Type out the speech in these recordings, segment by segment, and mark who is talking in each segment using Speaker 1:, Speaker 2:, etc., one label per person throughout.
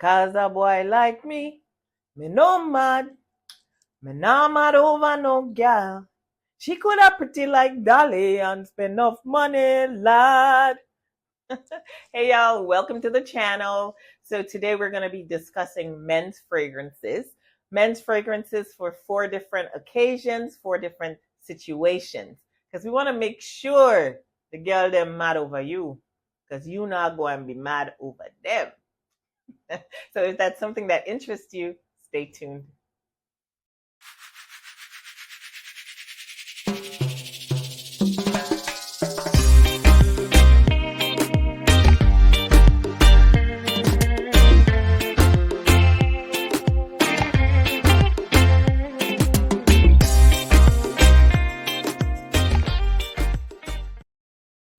Speaker 1: Cause a boy like me no mad. Me nah mad over no gal. She could have pretty like Dolly and spend enough money, lad. Hey y'all, welcome to the channel. So today we're going to be discussing men's fragrances. Men's fragrances for 4 different occasions, 4 different situations. Because we want to make sure the girl them mad over you. Because you not going to be mad over them. So if that's something that interests you, stay tuned.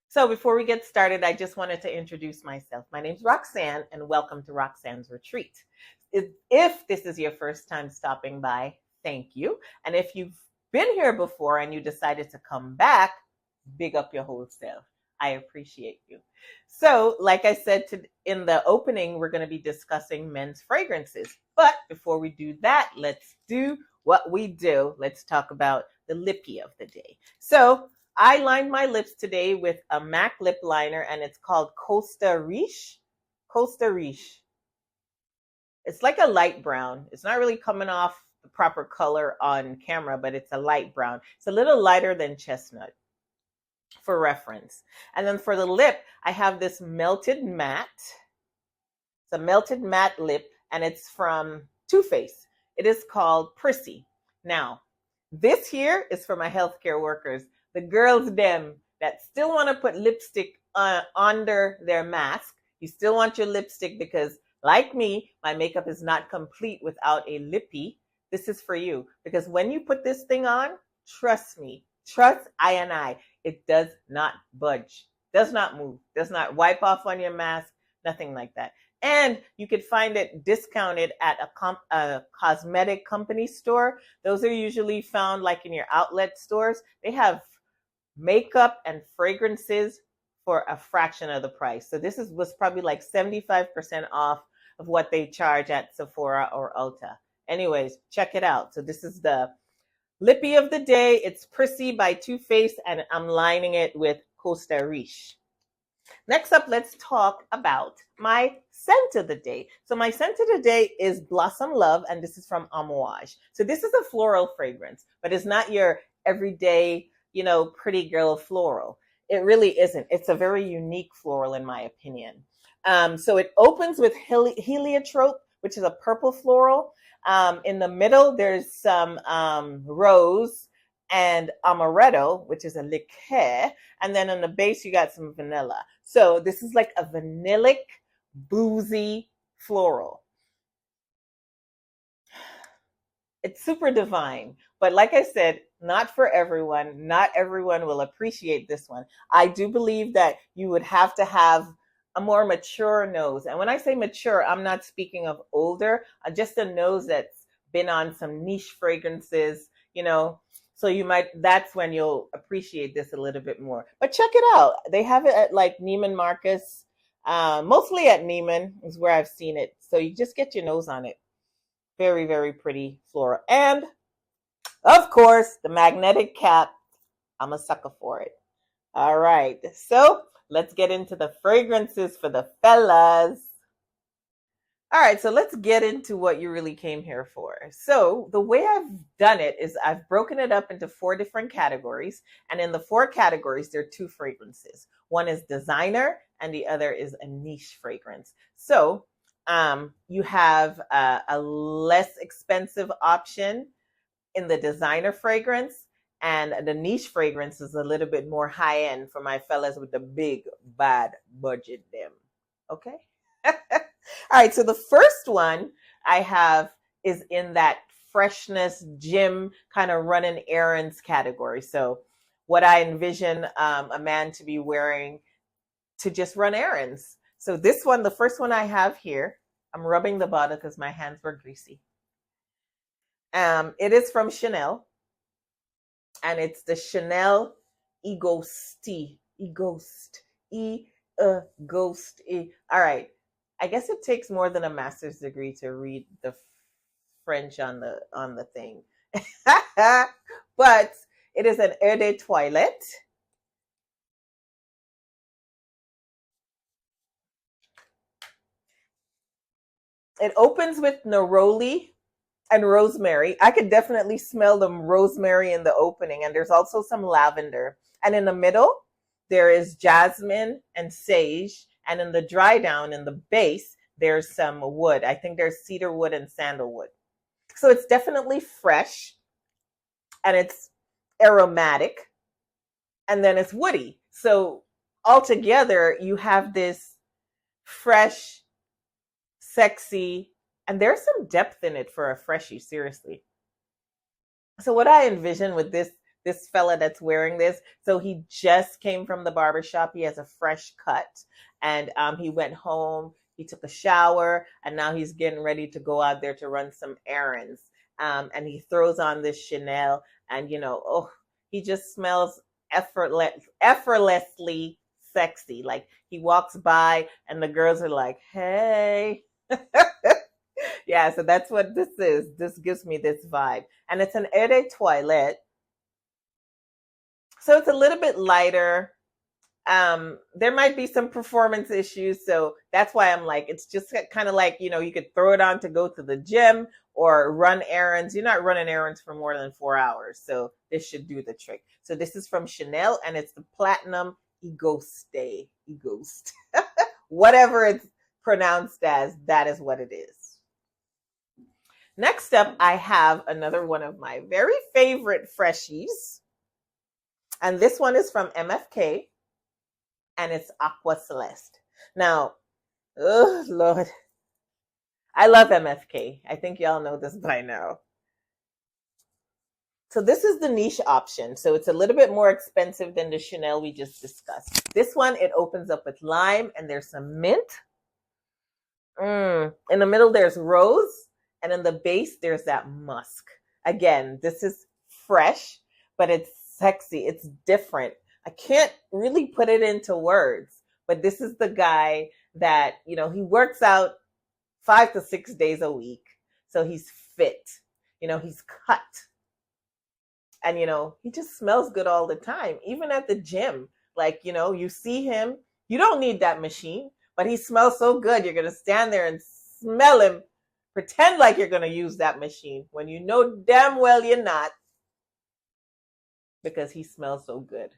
Speaker 1: So before we get started, I just wanted to introduce myself. My name's Roxanne, and welcome to Roxanne's Retreat. If this is your first time stopping by, thank you. And if you've been here before and you decided to come back, big up your whole self. I appreciate you. So, like I said in the opening, we're going to be discussing men's fragrances. But before we do that, let's do what we do. Let's talk about the lippy of the day. So, I lined my lips today with a MAC lip liner, and it's called Costa Riche. Costa Riche. It's like a light brown. It's not really coming off the proper color on camera, but it's a light brown. It's a little lighter than chestnut for reference. And then for the lip, I have this melted matte. It's a melted matte lip, and it's from Too Faced. It is called Prissy. Now, this here is for my healthcare workers. The girls them that still want to put lipstick under their mask. You still want your lipstick because, like me, my makeup is not complete without a lippy. This is for you. Because when you put this thing on, trust me, trust I, it does not budge, does not move, does not wipe off on your mask, nothing like that. And you could find it discounted at a cosmetic company store. Those are usually found like in your outlet stores. They have makeup and fragrances for a fraction of the price. So this was probably like 75% off of what they charge at Sephora or Ulta. Anyways, check it out. So this is the lippy of the day. It's Prissy by Too Faced, and I'm lining it with Costa Riche. Next up, let's talk about my scent of the day. So my scent of the day is Blossom Love, and this is from Amouage. So this is a floral fragrance, but it's not your everyday, pretty girl floral. It really isn't. It's a very unique floral in my opinion. So it opens with heliotrope, which is a purple floral. In the middle, there's some rose and amaretto, which is a liqueur. And then on the base, you got some vanilla. So this is like a vanillic, boozy floral. It's super divine. But like I said, not for everyone. Not everyone will appreciate this one. I do believe that you would have to have a more mature nose. And when I say mature, I'm not speaking of older, just a nose that's been on some niche fragrances, So that's when you'll appreciate this a little bit more. But check it out. They have it at like Neiman Marcus. Mostly at Neiman is where I've seen it. So you just get your nose on it. Very, very pretty floral. And of course, the magnetic cap. I'm a sucker for it. All right. So let's get into the fragrances for the fellas. All right, so let's get into what you really came here for. So the way I've done it is I've broken it up into 4 different categories. And in the 4 categories, there are 2 fragrances. One is designer and the other is a niche fragrance. So you have a less expensive option in the designer fragrance, and the niche fragrance is a little bit more high end for my fellas with the big, bad budget them. Okay? All right, so the first one I have is in that freshness, gym, kind of running errands category. So what I envision a man to be wearing to just run errands. So this one, the first one I have here, I'm rubbing the bottle because my hands were greasy. It is from Chanel, and it's the Chanel Egoiste. Egoiste. All right. I guess it takes more than a master's degree to read the French on the thing. But it is an eau de toilette. It opens with neroli and rosemary. I could definitely smell the rosemary in the opening, and there's also some lavender. And in the middle, there is jasmine and sage. And in the dry down, in the base, there's some wood. I think there's cedar wood and sandalwood. So it's definitely fresh, and it's aromatic, and then it's woody. So altogether, you have this fresh, sexy, and there's some depth in it for a freshie, seriously. So what I envision with this fella that's wearing this, so he just came from the barbershop. He has a fresh cut, and he went home. He took a shower, and now he's getting ready to go out there to run some errands. And he throws on this Chanel, and oh, he just smells effortlessly sexy. Like he walks by, and the girls are like, "Hey." Yeah, so that's what this is. This gives me this vibe. And it's an eau de toilette. So it's a little bit lighter. There might be some performance issues. So that's why I'm like, it's just kind of like, you could throw it on to go to the gym or run errands. You're not running errands for more than 4 hours. So this should do the trick. So this is from Chanel, and it's the Platinum Egoiste. Whatever it's pronounced as, that is what it is. Next up, I have another one of my very favorite freshies. And this one is from MFK, and it's Aqua Celstia. Now, oh Lord, I love MFK. I think y'all know this by now. So this is the niche option. So it's a little bit more expensive than the Chanel we just discussed. This one, it opens up with lime, and there's some mint. In the middle, there's rose. And in the base, there's that musk. Again, this is fresh, but it's sexy. It's different. I can't really put it into words, but this is the guy that, he works out 5 to 6 days a week. So he's fit, he's cut. And, he just smells good all the time, even at the gym. Like, you see him, you don't need that machine, but he smells so good. You're going to stand there and smell him. Pretend like you're going to use that machine when you know damn well you're not, because he smells so good.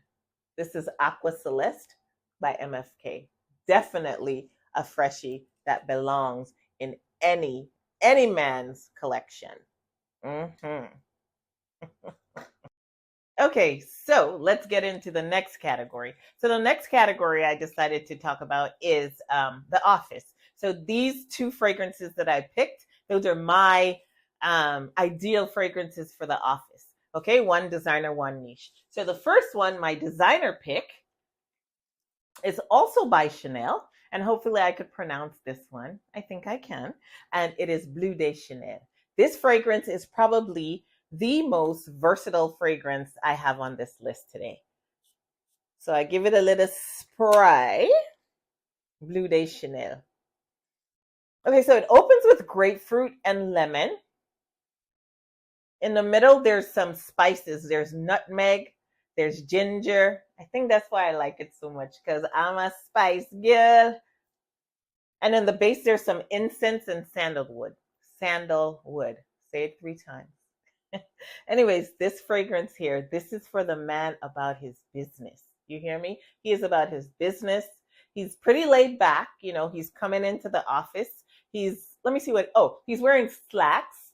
Speaker 1: This is Aqua Celstia by MFK. Definitely a freshie that belongs in any man's collection. Okay, so let's get into the next category. So the next category I decided to talk about is the office. So these 2 fragrances that I picked, those are my ideal fragrances for the office. Okay, one designer, one niche. So the first one, my designer pick, is also by Chanel. And hopefully I could pronounce this one. I think I can. And it is Bleu de Chanel. This fragrance is probably the most versatile fragrance I have on this list today. So I give it a little spray. Bleu de Chanel. Okay, so it opens with grapefruit and lemon. In the middle, there's some spices. There's nutmeg. There's ginger. I think that's why I like it so much, because I'm a spice girl. And in the base, there's some incense and sandalwood. Sandalwood. Say it 3 times. Anyways, this fragrance here, this is for the man about his business. You hear me? He is about his business. He's pretty laid back. He's coming into the office. Let me see he's wearing slacks.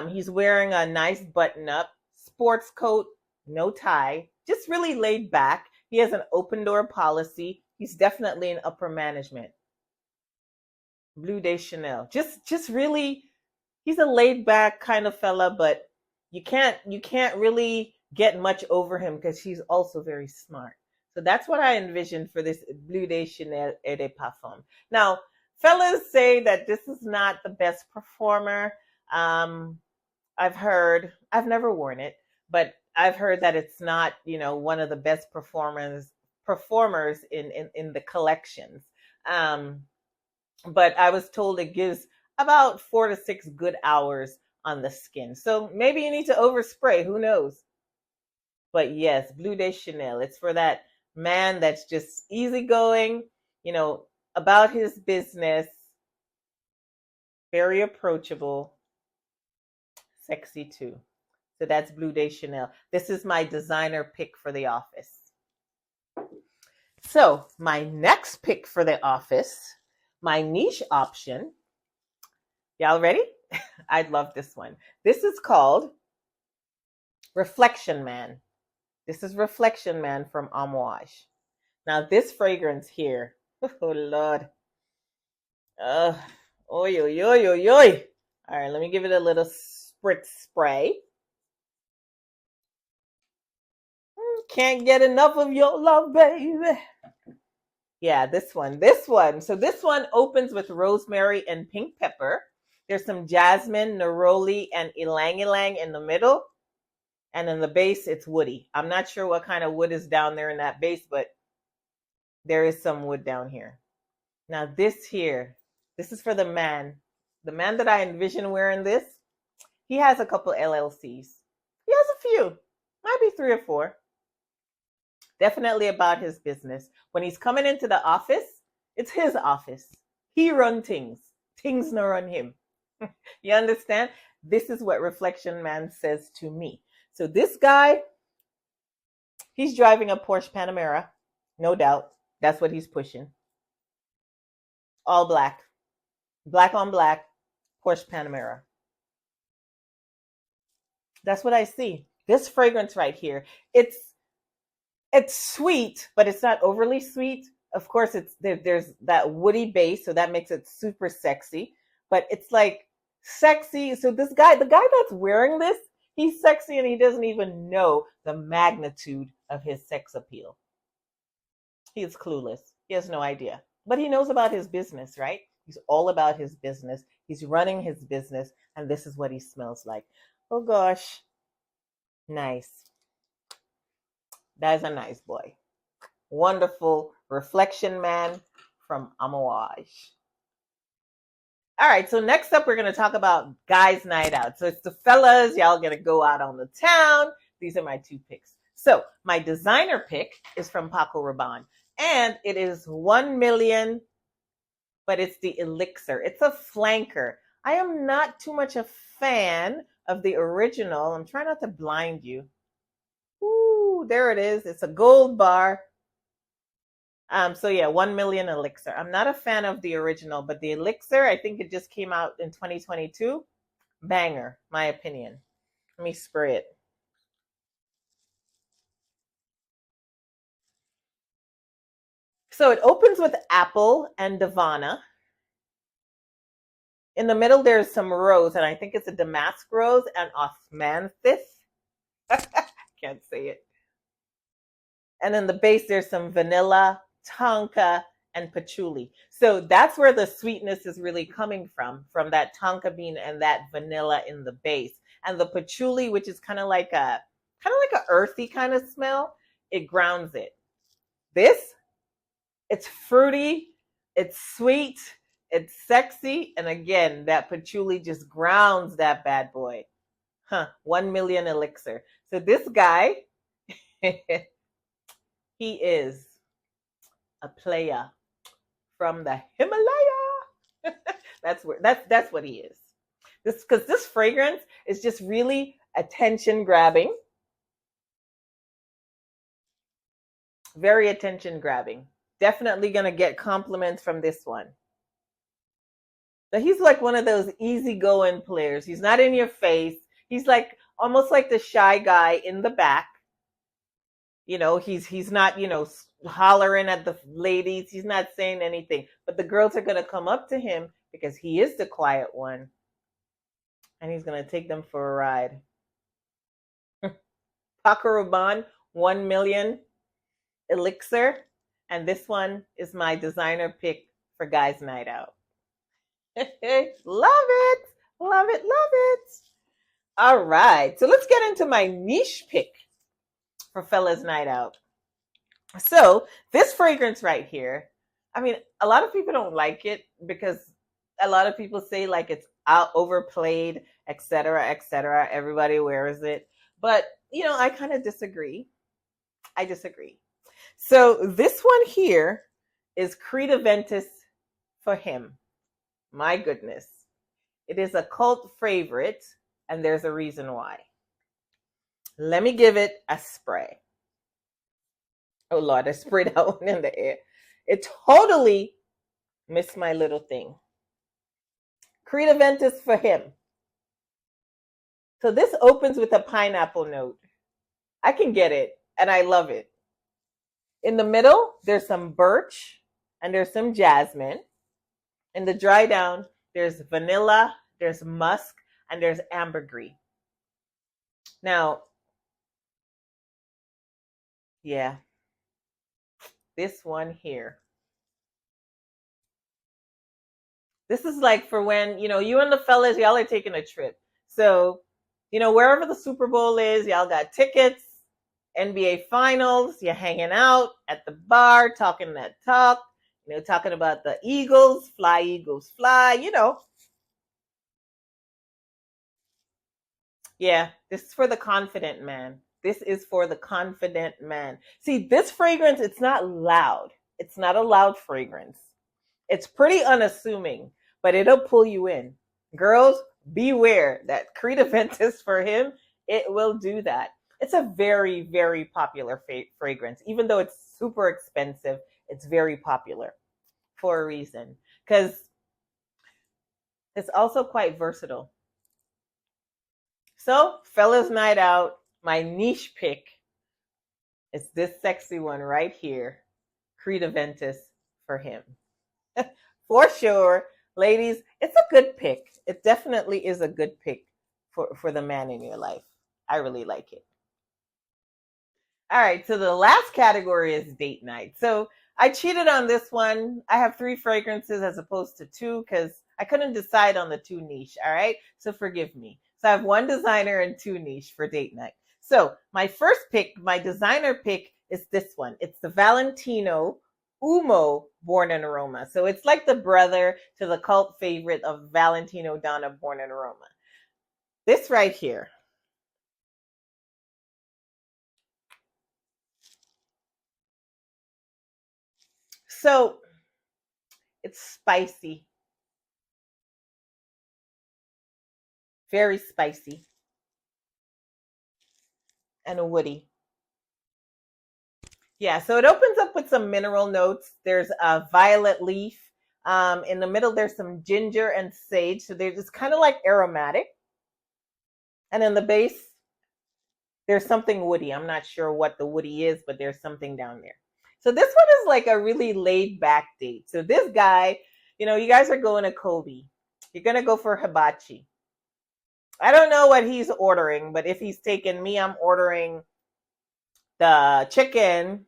Speaker 1: He's wearing a nice button up, sports coat, no tie, just really laid back. He has an open door policy. He's definitely in upper management. Bleu de Chanel. Just really, he's a laid back kind of fella, but you can't really get much over him because he's also very smart. So that's what I envisioned for this Bleu de Chanel Eau de Parfum. Now, fellas say that this is not the best performer. I've never worn it, but I've heard that it's not, one of the best performers in the collections. but I was told it gives about 4 to 6 good hours on the skin. So maybe you need to overspray, who knows? But yes, Bleu de Chanel. It's for that man that's just easygoing, you know, about his business, very approachable, sexy too. So that's Bleu de Chanel. This is my designer pick for the office. So my next pick for the office, my niche option. Y'all ready? I'd love this one. This is called Reflection Man. This is Reflection Man from Amouage. Now this fragrance here, oh Lord. Oi, oi, oi, oi, oi. All right, let me give it a little spritz spray. Can't get enough of your love, baby. Yeah, this one. So this one opens with rosemary and pink pepper. There's some jasmine, neroli, and ylang ylang in the middle. And in the base, it's woody. I'm not sure what kind of wood is down there in that base, but there is some wood down here. Now this here, this is for the man. The man that I envision wearing this, he has a couple LLCs. He has a few, might be 3 or 4. Definitely about his business. When he's coming into the office, it's his office. He runs things. Things not run him. You understand? This is what Reflection Man says to me. So this guy, he's driving a Porsche Panamera. No doubt. That's what he's pushing. All black. Black on black. Porsche Panamera. That's what I see. This fragrance right here, it's sweet, but it's not overly sweet. Of course, there's that woody base, so that makes it super sexy. But it's like sexy. So this guy, the guy that's wearing this, he's sexy and he doesn't even know the magnitude of his sex appeal. He's clueless. He has no idea. But he knows about his business, right? He's all about his business. He's running his business, and this is what he smells like. Oh gosh. Nice. That's a nice boy. Wonderful Reflection Man from Amouage. All right, so next up, we're going to talk about guys' night out. So it's the fellas. Y'all going to go out on the town. These are my 2 picks. So my designer pick is from Paco Rabanne, and it is 1 million, but it's the Elixir. It's a flanker. I am not too much a fan of the original. I'm trying not to blind you. Ooh, there it is. It's a gold bar. So yeah, 1 million Elixir. I'm not a fan of the original, but the Elixir, I think it just came out in 2022. Banger, my opinion. Let me spray it. So it opens with apple and Divana. In the middle, there's some rose, and I think it's a damask rose and osmanthus. Can't say it. And in the base, there's some vanilla, tonka, and patchouli. So that's where the sweetness is really coming from that tonka bean and that vanilla in the base. And the patchouli, which is kind of like a earthy kind of smell, it grounds it. This, it's fruity, it's sweet, it's sexy, and again, that patchouli just grounds that bad boy. 1 million Elixir. So this guy, he is a player from the Himalaya. That's what he is. Because this fragrance is just really attention grabbing. Very attention grabbing. Definitely gonna get compliments from this one. But he's like one of those easygoing players. He's not in your face. He's like almost like the shy guy in the back. You know, he's not, hollering at the ladies. He's not saying anything. But the girls are going to come up to him because he is the quiet one. And he's going to take them for a ride. Paco Rabanne, 1 million Elixir. And this one is my designer pick for guys' night out. Love it. Love it. Love it. All right. So let's get into my niche pick for fellas' night out. So this fragrance right here, I mean, a lot of people don't like it because a lot of people say like it's out overplayed, etc., etc. Everybody wears it, but I kind of disagree. I disagree. So this one here is Creed Aventus for him. My goodness, it is a cult favorite, and there's a reason why. Let me give it a spray. Oh Lord, I sprayed that one in the air. It totally missed my little thing. Creed Aventus for him. So this opens with a pineapple note. I can get it, and I love it. In the middle, there's some birch, and there's some jasmine. In the dry down, there's vanilla, there's musk, and there's ambergris. Now, yeah, this one here. This is like for when, you and the fellas, y'all are taking a trip. So, wherever the Super Bowl is, y'all got tickets, NBA Finals, you're hanging out at the bar, talking that talk, talking about the Eagles, fly. Yeah, this is for the confident man. This is for the confident man. See, this fragrance, it's not loud. It's not a loud fragrance. It's pretty unassuming, but it'll pull you in. Girls, beware that Creed Aventus for him, it will do that. It's a very, very popular fragrance. Even though it's super expensive, it's very popular for a reason. Because it's also quite versatile. So, fellas night out, my niche pick is this sexy one right here. Creed Aventus for him. For sure. Ladies, it's a good pick. It definitely is a good pick for the man in your life. I really like it. All right, so the last category is date night. So I cheated on this one. I have 3 fragrances as opposed to 2 because I couldn't decide on the 2 niche. All right, so forgive me. So I have 1 designer and 2 niche for date night. So my first pick, my designer pick, is this one. It's the Valentino Uomo Born in Roma. So it's like the brother to the cult favorite of Valentino Donna Born in Roma. This right here. So it's spicy, very spicy, and woody. Yeah, so it opens up with some mineral notes. There's a violet leaf. In the middle, there's some ginger and sage. So they're just kind of like aromatic. And in the base, there's something woody. I'm not sure what the woody is, but there's something down there. So this one is like a really laid back date. So this guy, you guys are going to Kobe. You're going to go for hibachi. I don't know what he's ordering, but if he's taking me, I'm ordering the chicken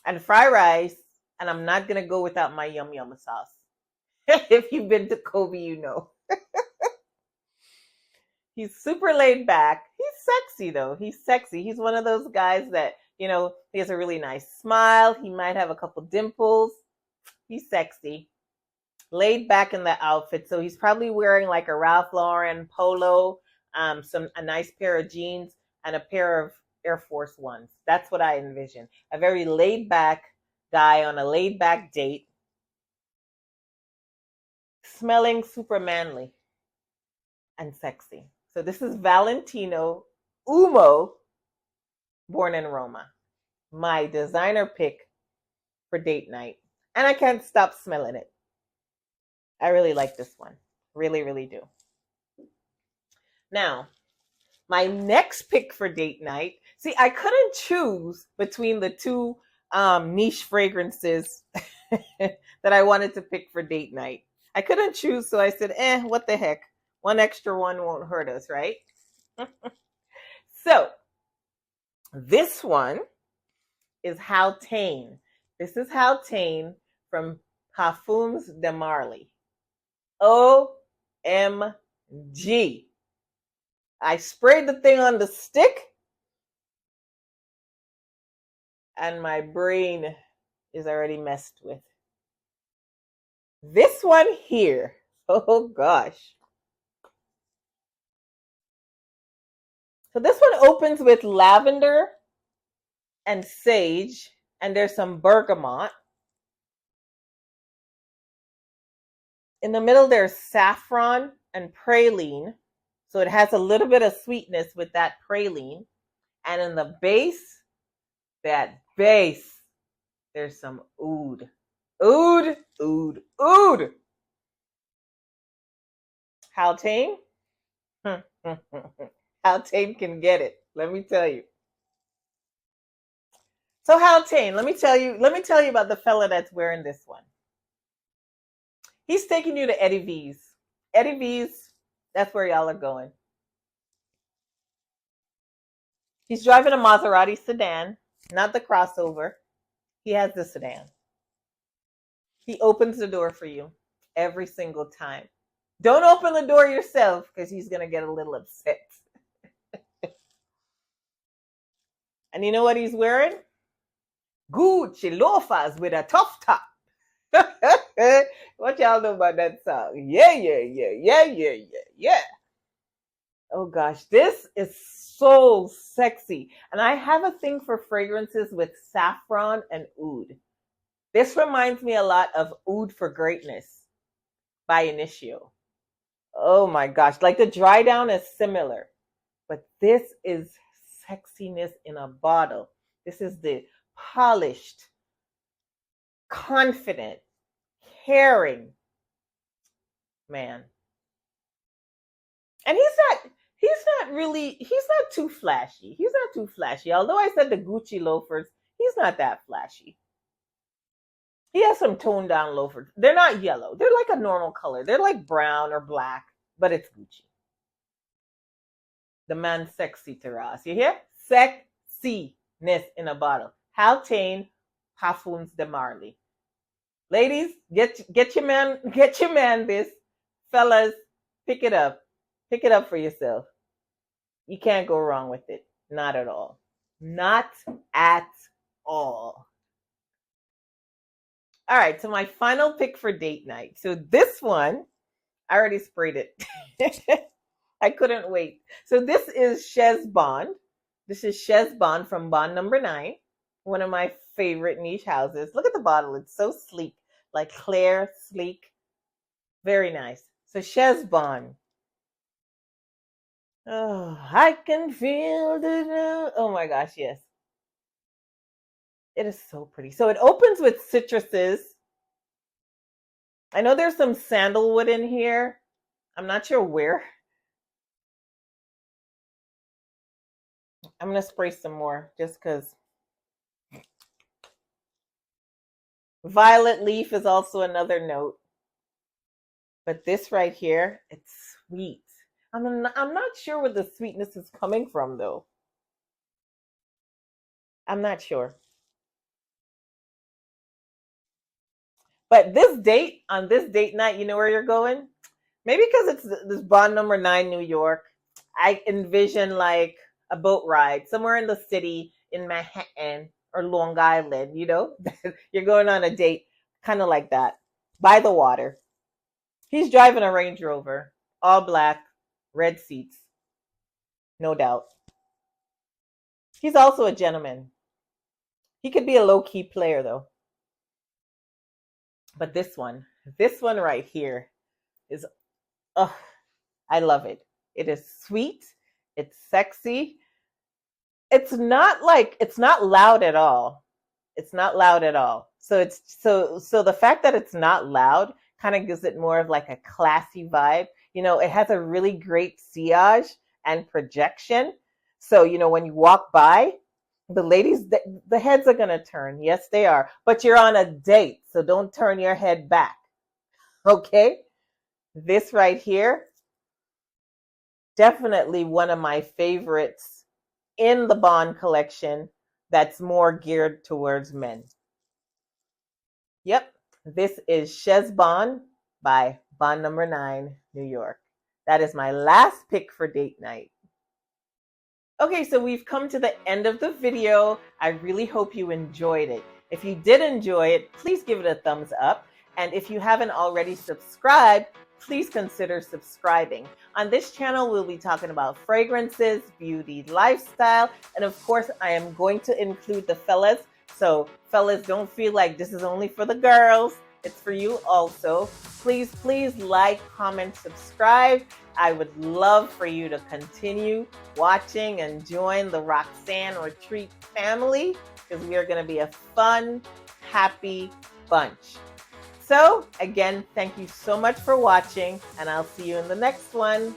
Speaker 1: and fry rice, and I'm not going to go without my yum yum sauce. If you've been to Kobe, you know. He's super laid back. He's sexy, though. He's sexy. He's one of those guys that, he has a really nice smile. He might have a couple dimples. He's sexy. Laid back in the outfit. So he's probably wearing like a Ralph Lauren polo, a nice pair of jeans, and a pair of Air Force Ones. That's what I envision. A very laid back guy on a laid back date, smelling super manly and sexy. So this is Valentino Uomo, Born in Roma. My designer pick for date night. And I can't stop smelling it. I really like this one. Really, really do. Now, my next pick for date night. See, I couldn't choose between the 2 niche fragrances that I wanted to pick for date night. I couldn't choose, so I said, what the heck? 1 extra one won't hurt us, right? So, this one is Haltane. This is Haltane from Parfums de Marley. OMG. I sprayed the thing on the stick, and my brain is already messed with. This one here, oh gosh. So this one opens with lavender and sage, and there's some bergamot. In the middle, there's saffron and praline. So it has a little bit of sweetness with that praline. And in the base, that base, there's some oud. Oud, oud, oud. Haltane? Haltane can get it. Let me tell you. So Haltane, let me tell you about the fella that's wearing this one. He's taking you to Eddie V's. Eddie V's, that's where y'all are going. He's driving a Maserati sedan, not the crossover. He has the sedan. He opens the door for you every single time. Don't open the door yourself because he's going to get a little upset. And you know what he's wearing? Gucci loafers with a tough top. What y'all know about that song? Yeah. Oh gosh, this is so sexy. And I have a thing for fragrances with saffron and oud. This reminds me a lot of Oud for Greatness by Initio. Oh my gosh, like the dry down is similar, but this is sexiness in a bottle. This is the polished, confident, caring man. And he's not too flashy. He's not too flashy. Although I said the Gucci loafers, he's not that flashy. He has some toned down loafers. They're not yellow. They're like a normal color. They're like brown or black, but it's Gucci. The man sexy terrace. You hear? Sexiness in a bottle. Haltane Parfums de Marley. Ladies, get your man this. Fellas, pick it up. Pick it up for yourself. You can't go wrong with it. Not at all. Not at all. All right, so my final pick for date night. So this one, I already sprayed it. I couldn't wait. So this is Chez Bond. This is Chez Bond from Bond number 9, one of my favorite niche houses. Look at the bottle. It's so sleek, like clear, sleek. Very nice. So Chez Bond. Oh, I can feel the... Oh my gosh, yes. It is so pretty. So it opens with citruses. I know there's some sandalwood in here. I'm not sure where. I'm going to spray some more just because. Violet leaf is also another note. But this right here, it's sweet. I'm not sure where the sweetness is coming from, though. I'm not sure. But on this date night, you know where you're going? Maybe because it's this Bond number 9, New York. I envision like a boat ride somewhere in the city in Manhattan or Long Island, you know? You're going on a date, kind of like that, by the water. He's driving a Range Rover, all black, red seats, no doubt. He's also a gentleman. He could be a low-key player, though. But this one right here is, I love it. It is sweet. It's sexy. It's not loud at all. It's not loud at all. So the fact that it's not loud kind of gives it more of like a classy vibe. You know, it has a really great sillage and projection. So, you know, when you walk by, the ladies, the heads are going to turn. Yes, they are. But you're on a date, so don't turn your head back. Okay? This right here, definitely one of my favorites in the Bond collection that's more geared towards men. Yep, this is Chez Bond by Bond number 9, New York. That is my last pick for date night. Okay, so we've come to the end of the video. I really hope you enjoyed it. If you did enjoy it, please give it a thumbs up. And if you haven't already subscribed, please consider subscribing. On this channel, we'll be talking about fragrances, beauty, lifestyle, and of course, I am going to include the fellas. So fellas, don't feel like this is only for the girls. It's for you also. Please, please like, comment, subscribe. I would love for you to continue watching and join the Roxanne Retreat family, because we are going to be a fun, happy bunch. So again, thank you so much for watching, and I'll see you in the next one.